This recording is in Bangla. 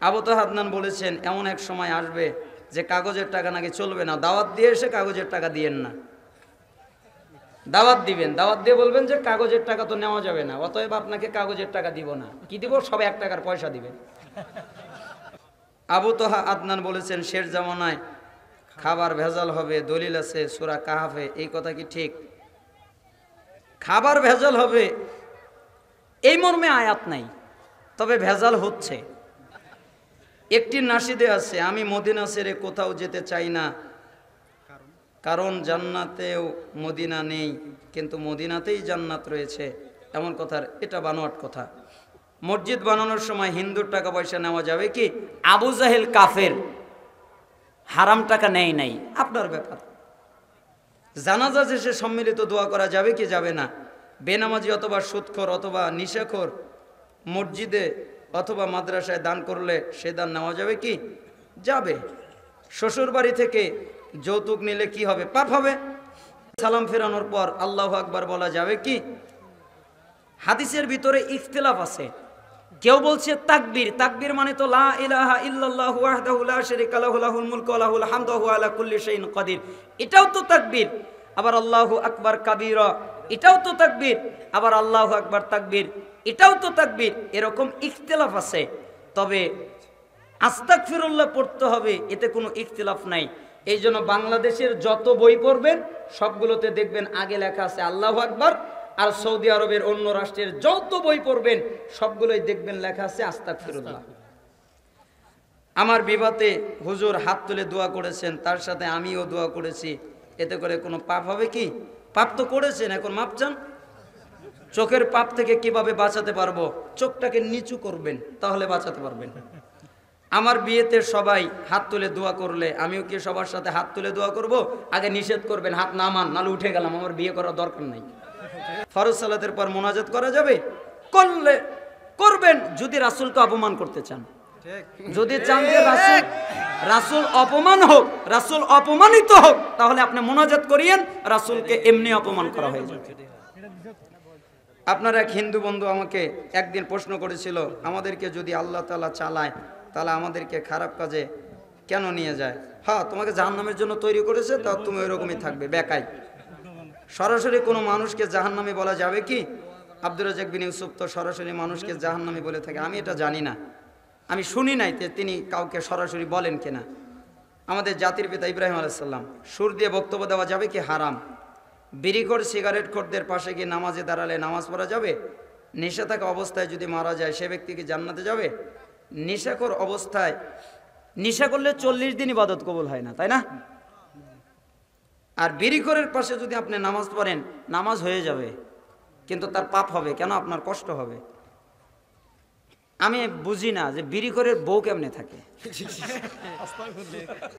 আবু তাহের আদনান বলেছেন এমন এক সময় আসবে যে কাগজের টাকা নাকি চলবে না, দাওয়াত দিয়ে এসে কাগজের টাকা দিয়েন না, দাওয়াত দিবেন, দাওয়াত দিয়ে বলবেন যে কাগজের টাকা তো নেওয়া যাবে না, অতএব আপনাকে কাগজের টাকা দিব না। কি দিব? সব 1 টাকার পয়সা দিবেন। আবু তাহের আদনান বলেছেন শেষ জামানায় খাবার ভেজাল হবে, দলিল আছে সূরা কাহাফে। এই কথা কি ঠিক? খাবার ভেজাল হবে এই মর্মে আয়াত নাই, তবে ভেজাল হচ্ছে। একটি নাশিদে আছে, আমি মদিনা ছেড়ে কোথাও যেতে চাই না, কারণ জান্নাতেও মদিনা নেই কিন্তু মদিনাতেই জান্নাত রয়েছে। এমন কথার এটা বানোয়াট কথা। মসজিদ বানানোর সময় হিন্দুর টাকা পয়সা নেওয়া যাবে কি? আবু জাহেল কাফের, হারাম টাকা নেয় নাই, আপনার ব্যাপার। জানাজা শেষে সম্মিলিত দোয়া করা যাবে কি যাবে না? বেনামাজি অথবা সুদখোর অথবা নিশাখোর মসজিদে অথবা মাদ্রাসায় দান করলে সে দান নেওয়া যাবে কি? যাবে। শ্বশুর বাড়ি থেকে যৌতুক নিলে কি হবে? পাপ হবে। সালাম ফেরানোর পর আল্লাহু আকবার বলা যাবে কি? হাদিসের ভিতরে ইখতিলাফ আছে। কেউ বলছে তাকবীর, তাকবীর মানে তো লা ইলাহা ইল্লাল্লাহু ওয়াহদাহু লা শারীকা লাহু লাহুল মুলকু ওয়া লাহুল হামদু ওয়া হুয়া আলা কুল্লি শাইইন কাদির, এটাও তো তাকবীর। আবার আল্লাহু আকবার কাবীরা, এটাও তো তাকবীর। আবার আল্লাহু আকবার তাকবীর, এটাও তো তাকবীর। এরকম ইখতিলাফ আছে। তবে আস্তাগফিরুল্লাহ পড়তে হবে, এতে কোনো ইখতিলাফ নাই। এই জন্য বাংলাদেশের যত বই পড়বেন সবগুলোতে দেখবেন আগে লেখা আছে আল্লাহু আকবার, আর সৌদি আরবের অন্য রাষ্ট্রের যত বই পড়বেন সবগুলোই দেখবেন লেখা আছে আস্তাগফিরুল্লাহ। আমার বিবাতে হুজুর হাত তুলে দোয়া করেছেন, তার সাথে আমিও দোয়া করেছি, এতে করে কোনো পাপ হবে কি? পাপ তো করেছেন, এখন মাপ চান। চোখের পাপ থেকে কিভাবে বাঁচাতে পারবো? চোখটাকে নিচু করবেন, তাহলে বাঁচাতে পারবেন। আমার বিয়েতে সবাই হাত তুলে দোয়া করলে আমিও কি সবার সাথে হাত তুলে দোয়া করব? আগে নিষেধ করবেন হাত নামান, নালে উঠে গেলাম, আমার বিয়ে করার দরকার নাই। ফরজ সালাতের পর মোনাজাত করা যাবে? করলে করবেন, যদি রাসূলকে অপমান করতে চান। যদি চান যে রাসূল অপমান হোক, রাসূল অপমানিত হোক, তাহলে আপনি মোনাজাত করিয়েন, রাসূলকে এমনি অপমান করা হয়ে যাবে। আপনার এক হিন্দু বন্ধু আমাকে একদিন প্রশ্ন করেছিল, আমাদেরকে যদি আল্লাহ তাআলা চালায় তাহলে আমাদেরকে খারাপ কাজে কেন নিয়ে যায়? হ্যাঁ, তোমাকে জাহান্নামের জন্য তৈরি করেছে, তা তুমি ওইরকমই থাকবে, বেকাই। সরাসরি কোনো মানুষকে জাহান্নামী বলা যাবে কি? আব্দুর রাজ্জাক বিন ইউসুফ তো সরাসরি মানুষকে জাহান্নামী বলে থাকে, আমি এটা জানি না, আমি শুনি নাই তিনি কাউকে সরাসরি বলেন কিনা। আমাদের জাতির পিতা ইব্রাহিম আলাইহিস সালাম, সুর দিয়ে বক্তব্য দেওয়া যাবে কি? হারাম। বিড়িখোর সিগারেটখোরদের পাশে গিয়ে নামাজে দাঁড়ালে নামাজ পড়া যাবে? নেশা থাকা অবস্থায় যদি মারা যায় সে ব্যক্তি কি জান্নাতে যাবে? নেশাখোর অবস্থায় নেশা করলে 40 দিন ইবাদত কবুল হয় না, তাই না? আর বিড়িখোরের পাশে যদি আপনি নামাজ পড়েন, নামাজ হয়ে যাবে, কিন্তু তার পাপ হবে। কেন? আপনার কষ্ট হবে। আমি বুঝি না যে বিড়িখোরের বউ কেমনে থাকে।